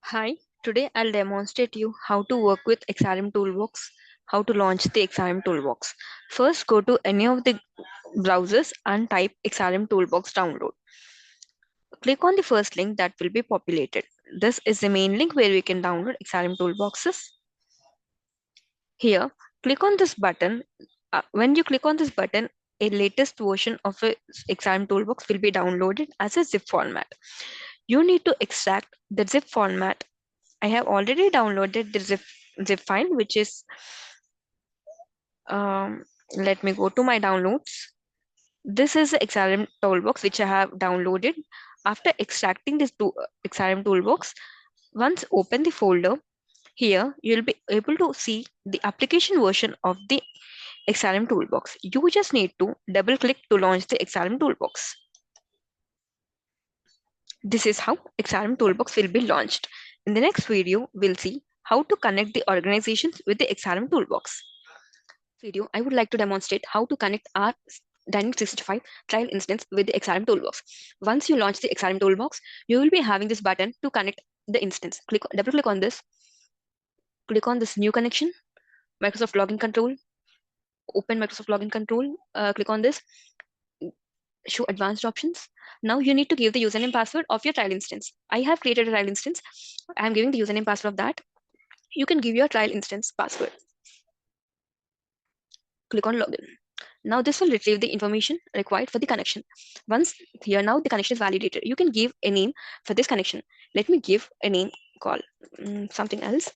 Hi, today I'll demonstrate you how to work with XRMToolBox, how to launch the XRMToolBox. First, go to any of the browsers and type XRMToolBox download. Click on the first link that will be populated. This is the main link where we can download XRMToolBoxes. Here, click on this button. When you click on this button, a latest version of a XRMToolBox will be downloaded as a zip format. You need to extract the zip format. I have already downloaded the zip file, which is, let me go to my downloads. This is the XRM toolbox which I have downloaded. After extracting this XRM toolbox, once open the folder, here you'll be able to see the application version of the XRM toolbox. You just need to double click to launch the XRM toolbox. This is how XRM toolbox will be launched. In the next video, we'll see how to connect the organizations with the XRM toolbox. Video, I would like to demonstrate how to connect our Dynamics 365 trial instance with the XRM toolbox. Once you launch the XRM toolbox, you will be having this button to connect the instance. Double click on this. Click on this new connection, Microsoft Login Control. Open Microsoft Login Control. Click on this. Show advanced options. Now you need to give the username password of your trial instance. I have created a trial instance. I am giving the username password of that. You can give your trial instance password. Click on login. Now this will retrieve the information required for the connection. Once here now the connection is validated, you can give a name for this connection. Let me give a name call something else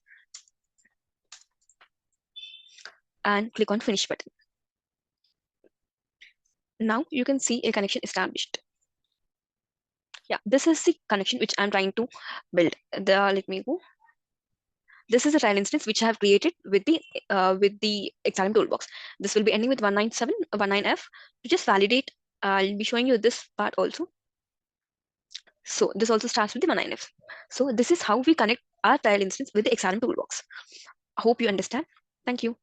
and click on finish button. Now you can see a connection established. Yeah, this is the connection which I'm trying to build. Let me go. This is a trial instance which I have created with the XRM toolbox. This will be ending with 19F. To just validate, I'll be showing you this part also. So this also starts with the 19F. So this is how we connect our trial instance with the XRM toolbox. I hope you understand. Thank you.